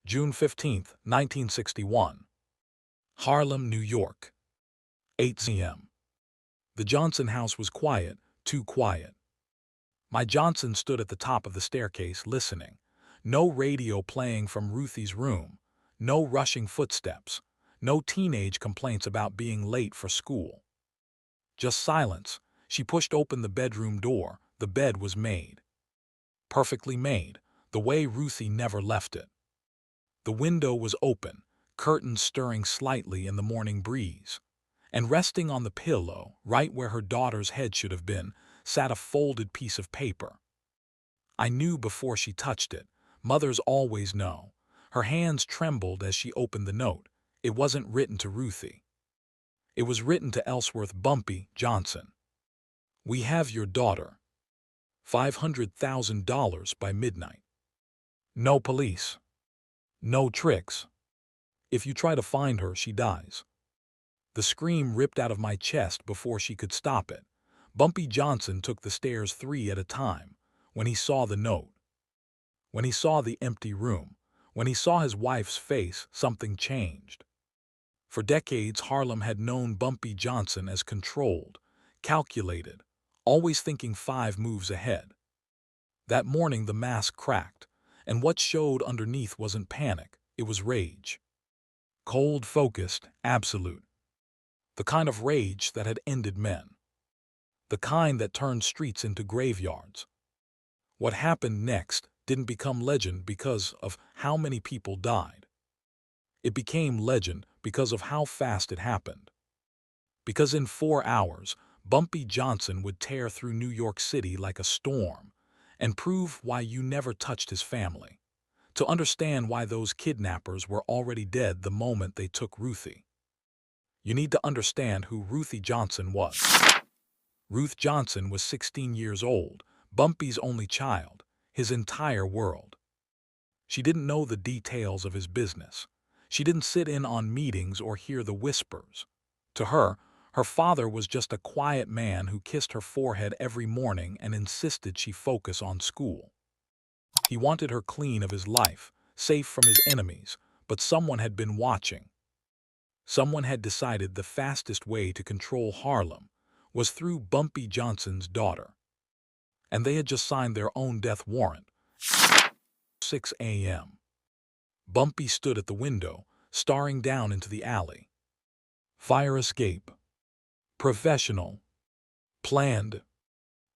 June 15, 1961. Harlem, New York. 8 p.m. The Johnson house was quiet, too quiet. My Johnson stood at the top of the staircase listening. No radio playing from Ruthie's room. No rushing footsteps. No teenage complaints about being late for school. Just silence. She pushed open the bedroom door. The bed was made. Perfectly made, the way Ruthie never left it. The window was open, curtains stirring slightly in the morning breeze. And resting on the pillow, right where her daughter's head should have been, sat a folded piece of paper. I knew before she touched it. Mothers always know. Her hands trembled as she opened the note. It wasn't written to Ruthie. It was written to Ellsworth Bumpy Johnson. "We have your daughter. $500,000 by midnight. No police. No tricks. If you try to find her, she dies." The scream ripped out of my chest before she could stop it. Bumpy Johnson took the stairs 3 at a time. When he saw the note, when he saw the empty room, when he saw his wife's face, something changed. For decades, Harlem had known Bumpy Johnson as controlled, calculated, always thinking 5 moves ahead. That morning the mask cracked, and what showed underneath wasn't panic, it was rage. Cold, focused, absolute. The kind of rage that had ended men. The kind that turned streets into graveyards. What happened next didn't become legend because of how many people died. It became legend because of how fast it happened. Because in 4 hours, Bumpy Johnson would tear through New York City like a storm and prove why you never touched his family. To understand why those kidnappers were already dead the moment they took Ruthie. You need to understand who Ruthie Johnson was. Ruth Johnson was 16 years old, Bumpy's only child, his entire world. She didn't know the details of his business. She didn't sit in on meetings or hear the whispers. To her, her father was just a quiet man who kissed her forehead every morning and insisted she focus on school. He wanted her clean of his life, safe from his enemies, but someone had been watching. Someone had decided the fastest way to control Harlem was through Bumpy Johnson's daughter. And they had just signed their own death warrant. 6 a.m. Bumpy stood at the window, staring down into the alley. Fire escape. Professional. Planned.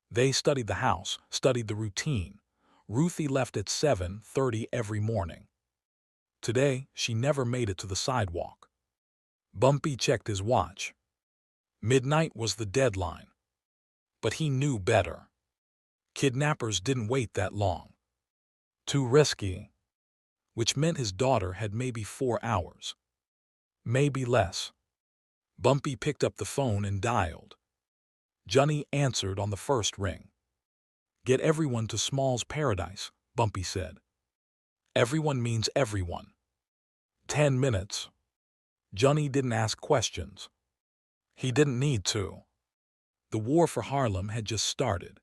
They studied the house, studied the routine. Ruthie left at 7:30 every morning. Today, she never made it to the sidewalk. Bumpy checked his watch. Midnight was the deadline. But he knew better. Kidnappers didn't wait that long. Too risky. Which meant his daughter had maybe 4 hours. Maybe less. Bumpy picked up the phone and dialed. Johnny answered on the first ring. "Get everyone to Small's Paradise," Bumpy said. Everyone means everyone. 10 minutes. Johnny didn't ask questions. He didn't need to. The war for Harlem had just started.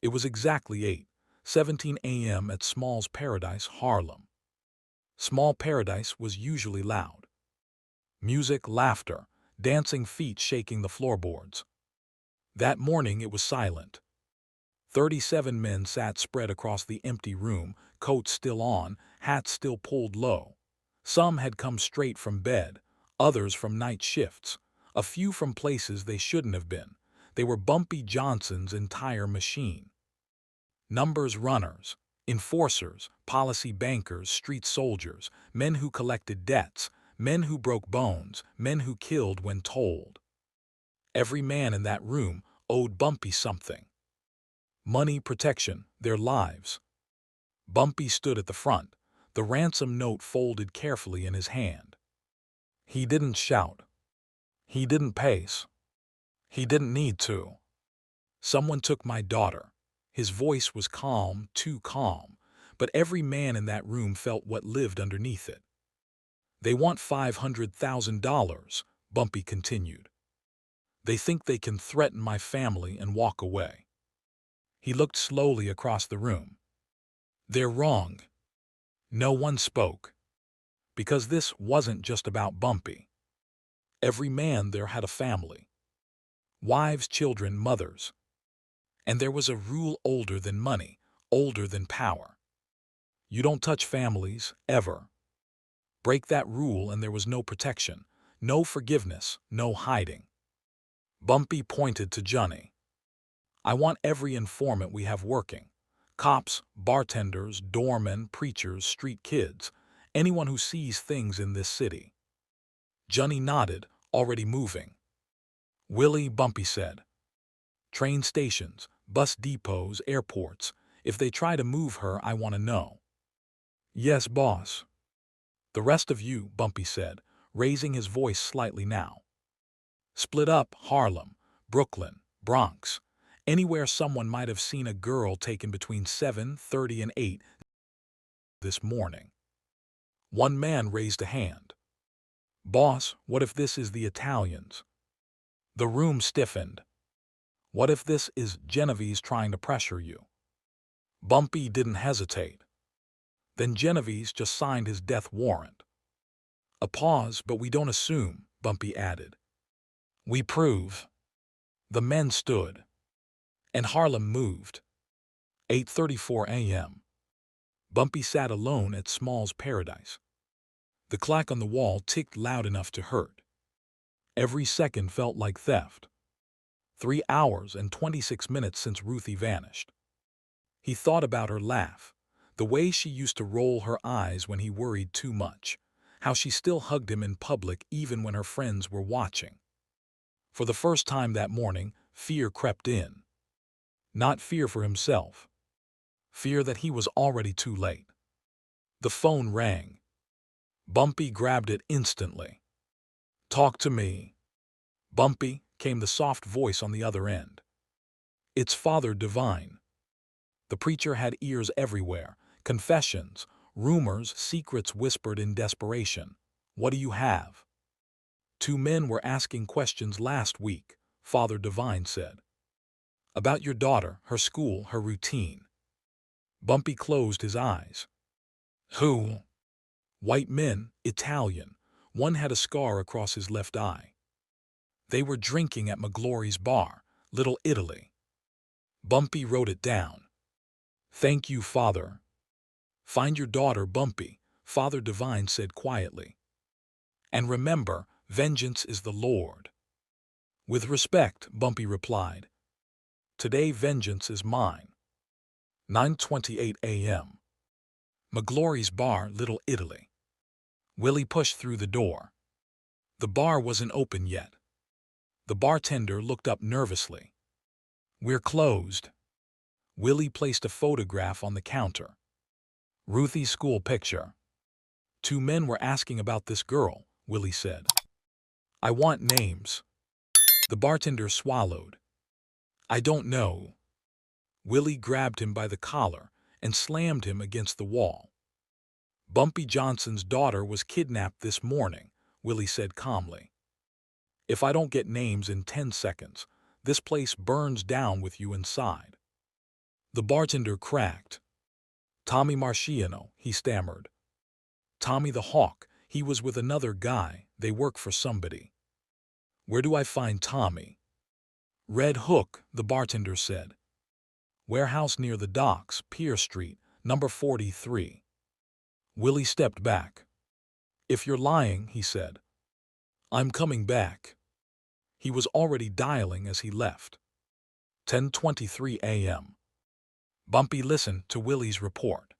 It was exactly 8:17 a.m. at Small's Paradise, Harlem. Small Paradise was usually loud. Music, laughter, dancing feet shaking the floorboards. That morning it was silent. 37 men sat spread across the empty room, coats still on, hats still pulled low. Some had come straight from bed, others from night shifts, a few from places they shouldn't have been. They were Bumpy Johnson's entire machine. Numbers runners, enforcers, policy bankers, street soldiers, men who collected debts, men who broke bones, men who killed when told. Every man in that room owed Bumpy something. Money, protection, their lives. Bumpy stood at the front, the ransom note folded carefully in his hand. He didn't shout. He didn't pace. He didn't need to. "Someone took my daughter." His voice was calm, too calm, but every man in that room felt what lived underneath it. "They want $500,000, Bumpy continued. "They think they can threaten my family and walk away." He looked slowly across the room. "They're wrong. No one spoke, because this wasn't just about Bumpy. Every man there had a family. Wives, children, mothers. And there was a rule older than money, older than power. You don't touch families, ever. Break that rule and there was no protection, no forgiveness, no hiding. Bumpy pointed to Johnny. I want every informant we have working. Cops, bartenders, doormen, preachers, street kids, anyone who sees things in this city. Johnny nodded, already moving. Willie, Bumpy said. Train stations, bus depots, airports. If they try to move her, I want to know. Yes, boss. The rest of you, Bumpy said, raising his voice slightly now. Split up, Harlem, Brooklyn, Bronx, anywhere someone might have seen a girl taken between 7:30 and 8 this morning. One man raised a hand. Boss, what if this is the Italians? The room stiffened. What if this is Genevieve's trying to pressure you? Bumpy didn't hesitate. Then Genevieve's just signed his death warrant. A pause, but we don't assume, Bumpy added. We prove. The men stood. And Harlem moved. 8:34 a.m. Bumpy sat alone at Small's Paradise. The clock on the wall ticked loud enough to hurt. Every second felt like theft. 3 hours and 26 minutes since Ruthie vanished. He thought about her laugh, the way she used to roll her eyes when he worried too much, how she still hugged him in public even when her friends were watching. For the first time that morning, fear crept in. Not fear for himself. Fear that he was already too late. The phone rang. Bumpy grabbed it instantly. Talk to me. Bumpy, came the soft voice on the other end. It's Father Divine. The preacher had ears everywhere, confessions, rumors, secrets whispered in desperation. What do you have? 2 men were asking questions last week, Father Divine said. About your daughter, her school, her routine. Bumpy closed his eyes. Who? White men, Italian. One had a scar across his left eye. They were drinking at McGlory's bar, Little Italy. Bumpy wrote it down. Thank you, Father. Find your daughter, Bumpy, Father Divine said quietly. And remember, vengeance is the Lord. With respect, Bumpy replied. Today vengeance is mine. 9:28 a.m. McGlory's bar, Little Italy. Willie pushed through the door. The bar wasn't open yet. The bartender looked up nervously. We're closed. Willie placed a photograph on the counter. Ruthie's school picture. 2 men were asking about this girl, Willie said. I want names. The bartender swallowed. I don't know. Willie grabbed him by the collar and slammed him against the wall. Bumpy Johnson's daughter was kidnapped this morning, Willie said calmly. If I don't get names in 10 seconds, this place burns down with you inside. The bartender cracked. Tommy Marciano, he stammered. Tommy the Hawk, he was with another guy, they work for somebody. Where do I find Tommy? Red Hook, the bartender said. Warehouse near the docks, Pier Street, number 43. Willie stepped back. If you're lying, he said. I'm coming back. He was already dialing as he left. 10:23 a.m. Bumpy listened to Willie's report.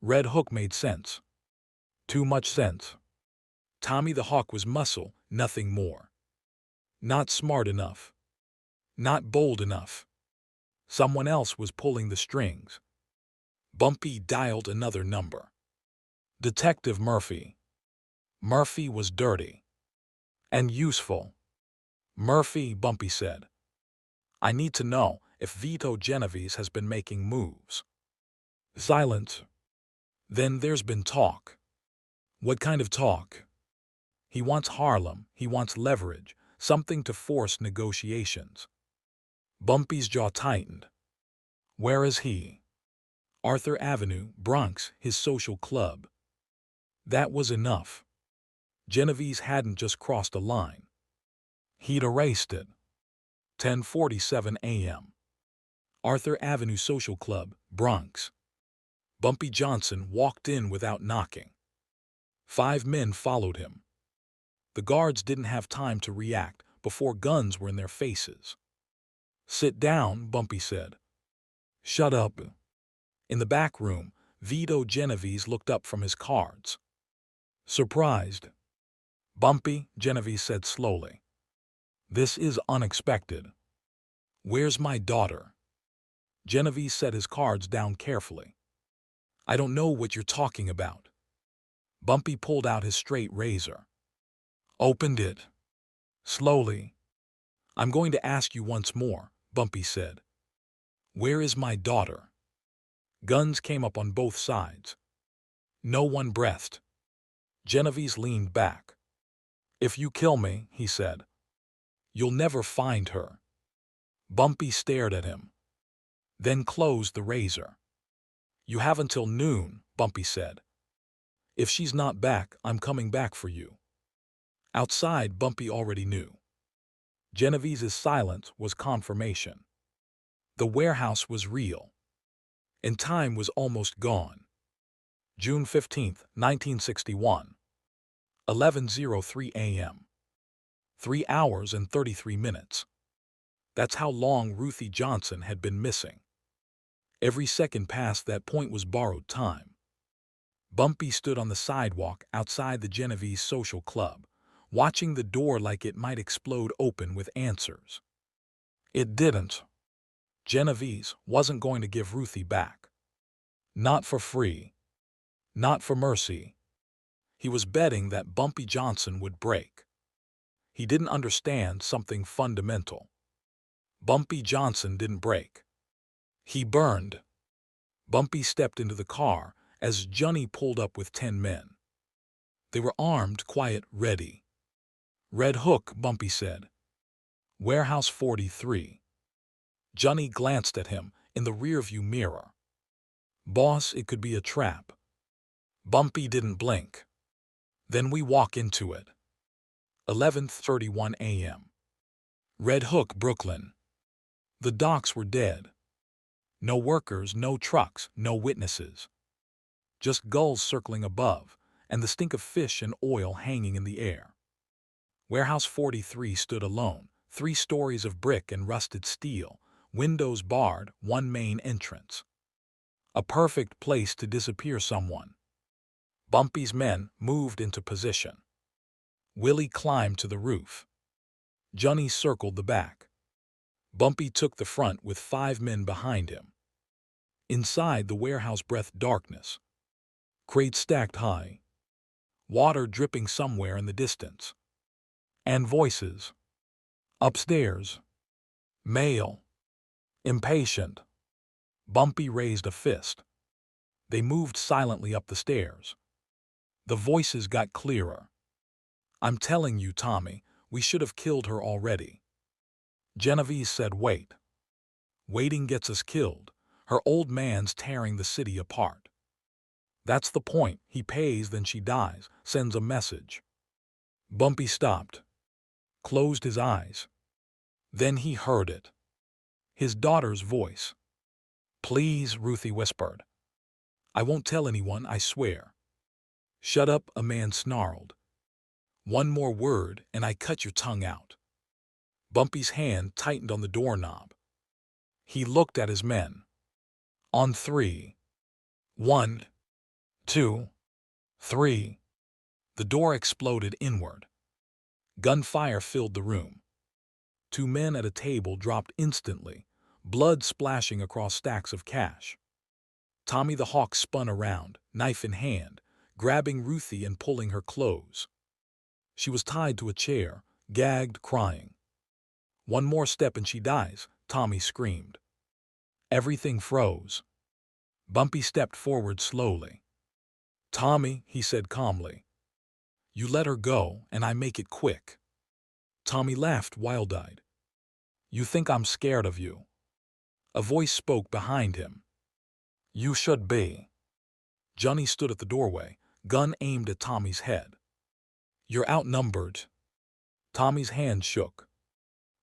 Red Hook made sense. Too much sense. Tommy the Hawk was muscle, nothing more. Not smart enough. Not bold enough. Someone else was pulling the strings. Bumpy dialed another number. Detective Murphy. Murphy was dirty. And useful. Murphy, Bumpy said. I need to know if Vito Genovese has been making moves. Silence. Then there's been talk. What kind of talk? He wants Harlem, he wants leverage, something to force negotiations. Bumpy's jaw tightened. Where is he? Arthur Avenue, Bronx, his social club. That was enough. Genovese hadn't just crossed a line. He'd erased it. 10:47 a.m. Arthur Avenue Social Club, Bronx. Bumpy Johnson walked in without knocking. 5 men followed him. The guards didn't have time to react before guns were in their faces. "Sit down," Bumpy said. "Shut up." In the back room, Vito Genovese looked up from his cards. "Surprised?" "Bumpy," Genovese said slowly. "This is unexpected. Where's my daughter?" Genovese set his cards down carefully. "I don't know what you're talking about." Bumpy pulled out his straight razor. Opened it. Slowly. "I'm going to ask you once more," Bumpy said. "Where is my daughter?" Guns came up on both sides. No one breathed. Genovese leaned back. "If you kill me," he said, "you'll never find her." Bumpy stared at him, then closed the razor. "You have until noon," Bumpy said. "If she's not back, I'm coming back for you." Outside, Bumpy already knew. Genovese's silence was confirmation. The warehouse was real, and time was almost gone. June 15, 1961. 11:03 a.m. 3 hours and 33 minutes. That's how long Ruthie Johnson had been missing. Every second past that point was borrowed time. Bumpy stood on the sidewalk outside the Genovese Social Club, watching the door like it might explode open with answers. It didn't. Genovese wasn't going to give Ruthie back. Not for free. Not for mercy. He was betting that Bumpy Johnson would break. He didn't understand something fundamental. Bumpy Johnson didn't break. He burned. Bumpy stepped into the car as Johnny pulled up with 10 men. They were armed, quiet, ready. "Red Hook," Bumpy said. "Warehouse 43. Johnny glanced at him in the rearview mirror. "Boss, it could be a trap." Bumpy didn't blink. "Then we walk into it." 11:31 a.m. Red Hook, Brooklyn. The docks were dead. No workers, no trucks, no witnesses. Just gulls circling above, and the stink of fish and oil hanging in the air. Warehouse 43 stood alone, 3 stories of brick and rusted steel, windows barred, one main entrance. A perfect place to disappear someone. Bumpy's men moved into position. Willie climbed to the roof. Johnny circled the back. Bumpy took the front with 5 men behind him. Inside, the warehouse breathed darkness. Crates stacked high. Water dripping somewhere in the distance. And voices. Upstairs. Mail. Impatient. Bumpy raised a fist. They moved silently up the stairs. The voices got clearer. "I'm telling you, Tommy, we should have killed her already." Genovese said, "Wait. Waiting gets us killed. Her old man's tearing the city apart. That's the point. He pays, then she dies, sends a message." Bumpy stopped. Closed his eyes. Then he heard it. His daughter's voice. "Please," Ruthie whispered. "I won't tell anyone, I swear." "Shut up," a man snarled. "One more word, and I cut your tongue out." Bumpy's hand tightened on the doorknob. He looked at his men. "On 3. 1, 2, 3. The door exploded inward. Gunfire filled the room. 2 men at a table dropped instantly, blood splashing across stacks of cash. Tommy the Hawk spun around, knife in hand, grabbing Ruthie and pulling her close. She was tied to a chair, gagged, crying. "One more step and she dies," Tommy screamed. Everything froze. Bumpy stepped forward slowly. "Tommy," he said calmly, "you let her go, and I make it quick." Tommy laughed wild-eyed. "You think I'm scared of you?" A voice spoke behind him. You should be. Johnny stood at the doorway, gun aimed at Tommy's head. You're outnumbered. Tommy's hand shook.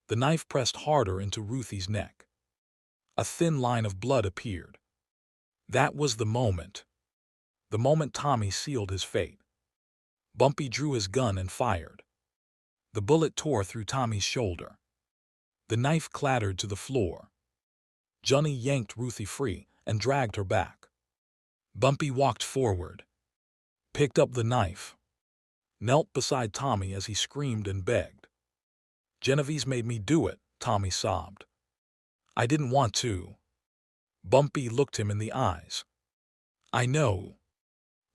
The knife pressed harder into Ruthie's neck. A thin line of blood appeared. That was the moment. The moment Tommy sealed his fate. Bumpy drew his gun and fired. The bullet tore through Tommy's shoulder. The knife clattered to the floor. Johnny yanked Ruthie free and dragged her back. Bumpy walked forward, picked up the knife, knelt beside Tommy as he screamed and begged. Genovese made me do it, Tommy sobbed. I didn't want to. Bumpy looked him in the eyes. I know.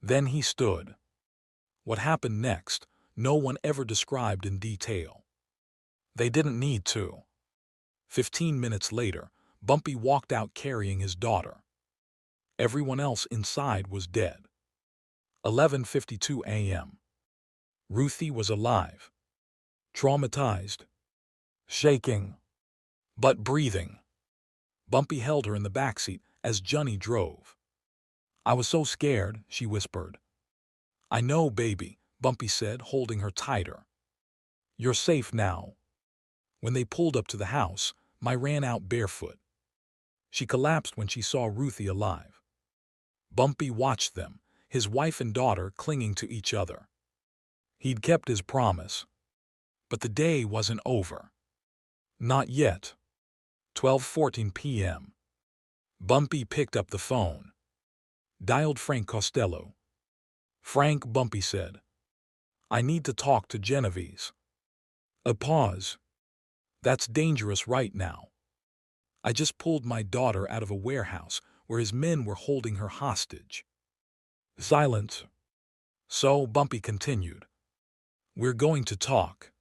Then he stood. What happened next, no one ever described in detail. They didn't need to. 15 minutes later, Bumpy walked out carrying his daughter. Everyone else inside was dead. 11:52 a.m. Ruthie was alive. Traumatized. Shaking. But breathing. Bumpy held her in the backseat as Johnny drove. I was so scared, she whispered. I know, baby, Bumpy said, holding her tighter. You're safe now. When they pulled up to the house, Mai ran out barefoot. She collapsed when she saw Ruthie alive. Bumpy watched them, his wife and daughter clinging to each other. He'd kept his promise. But the day wasn't over. Not yet. 12:14 p.m. Bumpy picked up the phone. Dialed Frank Costello. Frank, Bumpy said. I need to talk to Genovese. A pause. That's dangerous right now. I just pulled my daughter out of a warehouse where his men were holding her hostage. Silence. So Bumpy continued. We're going to talk.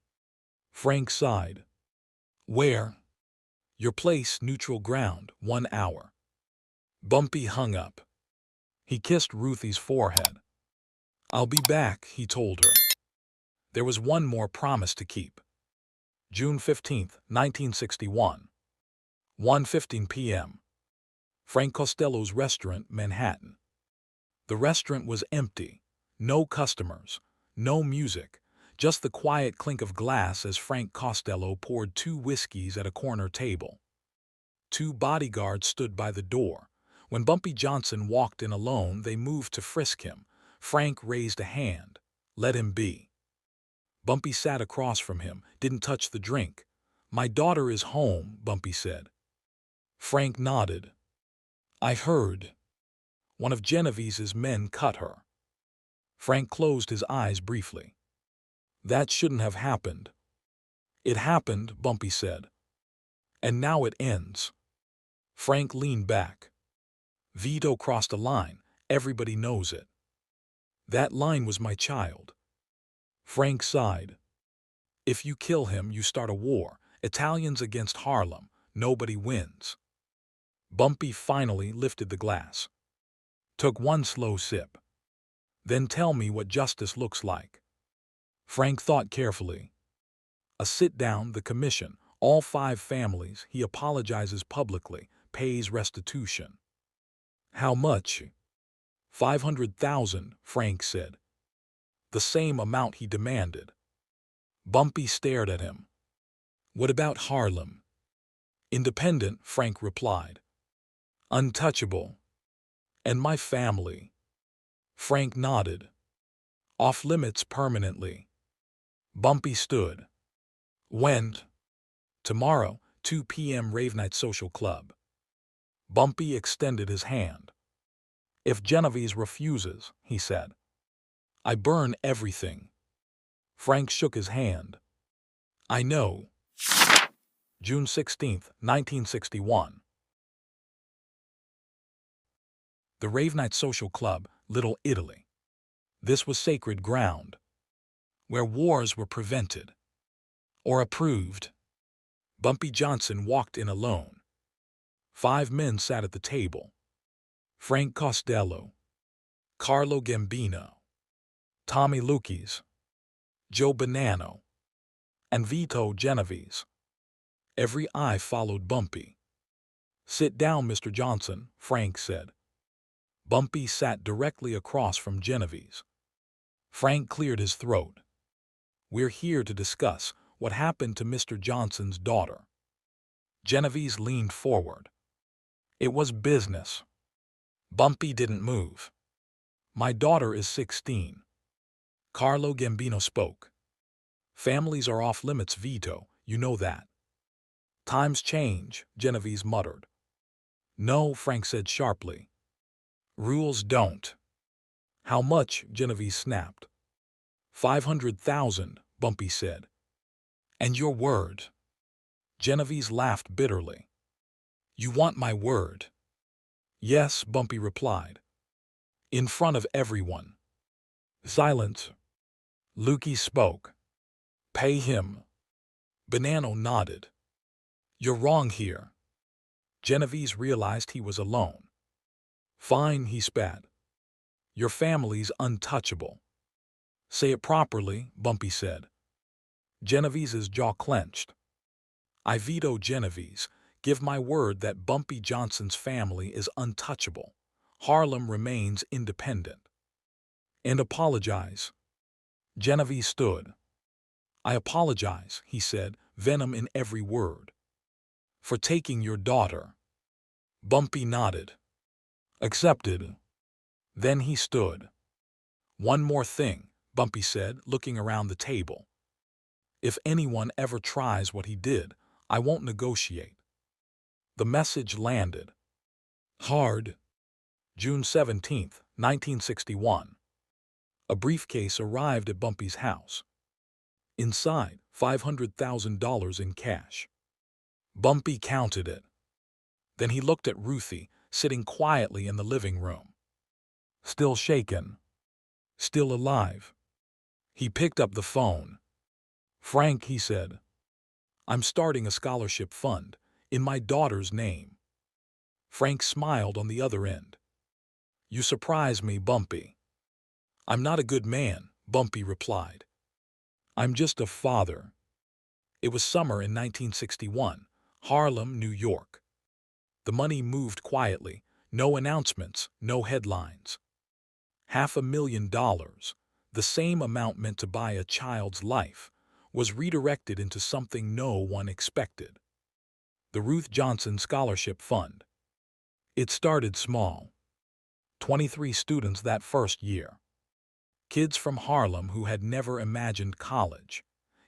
Frank sighed. Where? Your place, neutral ground, 1 hour. Bumpy hung up. He kissed Ruthie's forehead. I'll be back, he told her. There was one more promise to keep. June 15, 1961. 1:15 p.m. Frank Costello's restaurant, Manhattan. The restaurant was empty. No customers. No music. Just the quiet clink of glass as Frank Costello poured 2 whiskeys at a corner table. 2 bodyguards stood by the door. When Bumpy Johnson walked in alone, they moved to frisk him. Frank raised a hand. Let him be. Bumpy sat across from him, didn't touch the drink. My daughter is home, Bumpy said. Frank nodded. I heard. One of Genovese's men cut her. Frank closed his eyes briefly. That shouldn't have happened. It happened, Bumpy said. And now it ends. Frank leaned back. Vito crossed a line. Everybody knows it. That line was my child. Frank sighed. If you kill him, you start a war. Italians against Harlem. Nobody wins. Bumpy finally lifted the glass. Took one slow sip. Then tell me what justice looks like. Frank thought carefully. A sit-down, the commission, all 5 families, he apologizes publicly, pays restitution. How much? 500,000, Frank said. The same amount he demanded. Bumpy stared at him. What about Harlem? Independent, Frank replied. Untouchable. And my family? Frank nodded. Off limits permanently. Bumpy stood. When? Tomorrow, 2 p.m. Rave Night Social Club. Bumpy extended his hand. If Genovese refuses, he said, I burn everything. Frank shook his hand. I know. June 16, 1961. The Rave Night Social Club, Little Italy. This was sacred ground, where wars were prevented or approved. Bumpy Johnson walked in alone. 5 men sat at the table. Frank Costello, Carlo Gambino, Tommy Lucchese, Joe Bonanno, and Vito Genovese. Every eye followed Bumpy. Sit down, Mr. Johnson, Frank said. Bumpy sat directly across from Genevieve. Frank cleared his throat. "We're here to discuss what happened to Mr. Johnson's daughter." Genevieve leaned forward. "It was business." Bumpy didn't move. "My daughter is 16. Carlo Gambino spoke. "Families are off limits, Vito, you know that." "Times change," Genevieve muttered. "No," Frank said sharply. "Rules don't." "How much?" Genevieve snapped. 500,000, Bumpy said. "And your word?" Genevieve laughed bitterly. "You want my word?" "Yes," Bumpy replied. "In front of everyone." Silence. Lukey spoke. "Pay him." Bonanno nodded. "You're wrong here." Genevieve realized he was alone. "Fine," he spat. "Your family's untouchable." "Say it properly," Bumpy said. Genevieve's jaw clenched. "I veto Genevieve. Give my word that Bumpy Johnson's family is untouchable. Harlem remains independent." "And apologize." Genevieve stood. "I apologize," he said, venom in every word. "For taking your daughter." Bumpy nodded. "Accepted." Then he stood. "One more thing," Bumpy said, looking around the table. "If anyone ever tries what he did, I won't negotiate." The message landed. Hard. June 17, 1961. A briefcase arrived at Bumpy's house. Inside, $500,000 in cash. Bumpy counted it. Then he looked at Ruthie, sitting quietly in the living room. Still shaken. Still alive. He picked up the phone. "Frank," he said, "I'm starting a scholarship fund, in my daughter's name." Frank smiled on the other end. "You surprise me, Bumpy." "I'm not a good man," Bumpy replied. "I'm just a father." It was summer in 1961, Harlem, New York. The money moved quietly, no announcements, no headlines. $500,000, the same amount meant to buy a child's life, was redirected into something no one expected. The Ruth Johnson Scholarship Fund. It started small. 23 students that first year. Kids from Harlem who had never imagined college.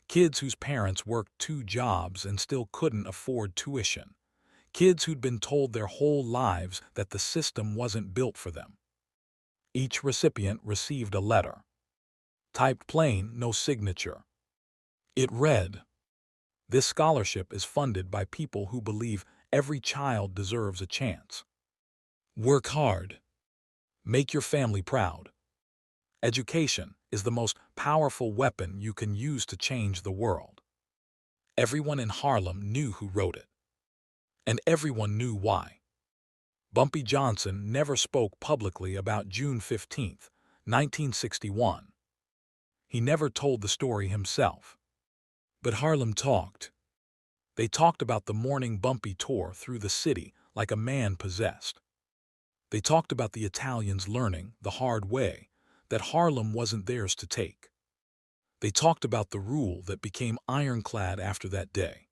Kids whose parents worked 2 jobs and still couldn't afford tuition. Kids who'd been told their whole lives that the system wasn't built for them. Each recipient received a letter. Typed plain, no signature. It read, "This scholarship is funded by people who believe every child deserves a chance. Work hard. Make your family proud. Education is the most powerful weapon you can use to change the world." Everyone in Harlem knew who wrote it. And everyone knew why. Bumpy Johnson never spoke publicly about June 15, 1961. He never told the story himself. But Harlem talked. They talked about the morning Bumpy tore through the city like a man possessed. They talked about the Italians learning, the hard way, that Harlem wasn't theirs to take. They talked about the rule that became ironclad after that day.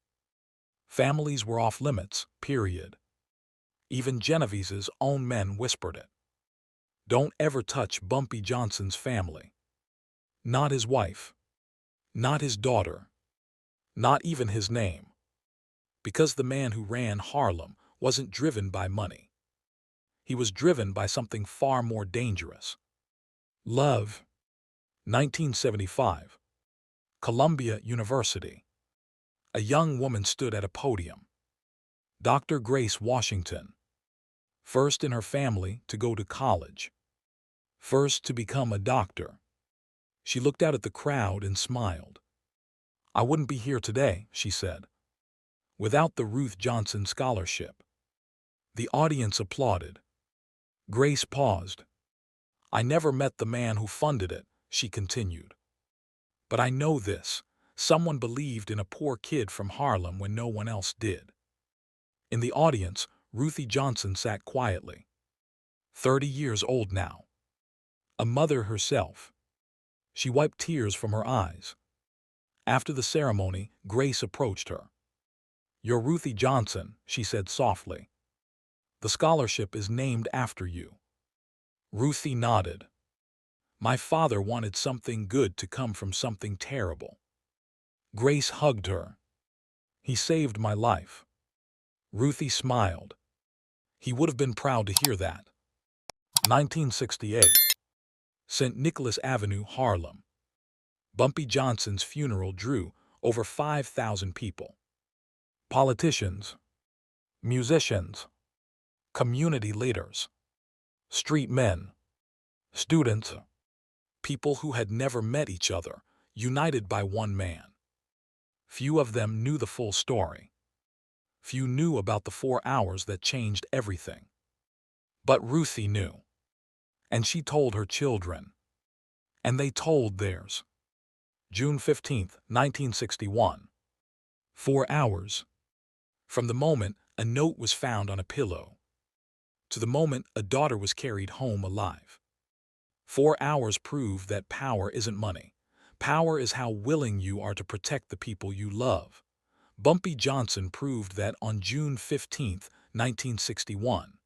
Families were off limits, period. Even Genevieve's own men whispered it. Don't ever touch Bumpy Johnson's family. Not his wife. Not his daughter. Not even his name. Because the man who ran Harlem wasn't driven by money. He was driven by something far more dangerous. Love. 1975. Columbia University. A young woman stood at a podium. Dr. Grace Washington. First in her family to go to college. First to become a doctor. She looked out at the crowd and smiled. "I wouldn't be here today," she said, "without the Ruth Johnson Scholarship." The audience applauded. Grace paused. "I never met the man who funded it," she continued. "But I know this. Someone believed in a poor kid from Harlem when no one else did." In the audience, Ruthie Johnson sat quietly. 30 years old now. A mother herself. She wiped tears from her eyes. After the ceremony, Grace approached her. "You're Ruthie Johnson," she said softly. "The scholarship is named after you." Ruthie nodded. "My father wanted something good to come from something terrible." Grace hugged her. "He saved my life." Ruthie smiled. He would have been proud to hear that. 1968. St. Nicholas Avenue, Harlem. Bumpy Johnson's funeral drew over 5,000 people. Politicians, musicians, community leaders, street men, students, people who had never met each other, united by one man. Few of them knew the full story. Few knew about the 4 hours that changed everything. But Ruthie knew. And she told her children. And they told theirs. June 15, 1961. 4 hours. From the moment a note was found on a pillow, to the moment a daughter was carried home alive. 4 hours prove that power isn't money. Power is how willing you are to protect the people you love. Bumpy Johnson proved that on June 15, 1961.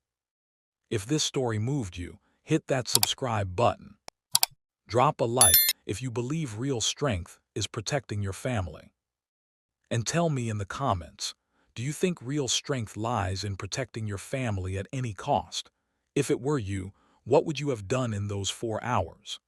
If this story moved you, hit that subscribe button. Drop a like if you believe real strength is protecting your family. And tell me in the comments, do you think real strength lies in protecting your family at any cost? If it were you, what would you have done in those 4 hours?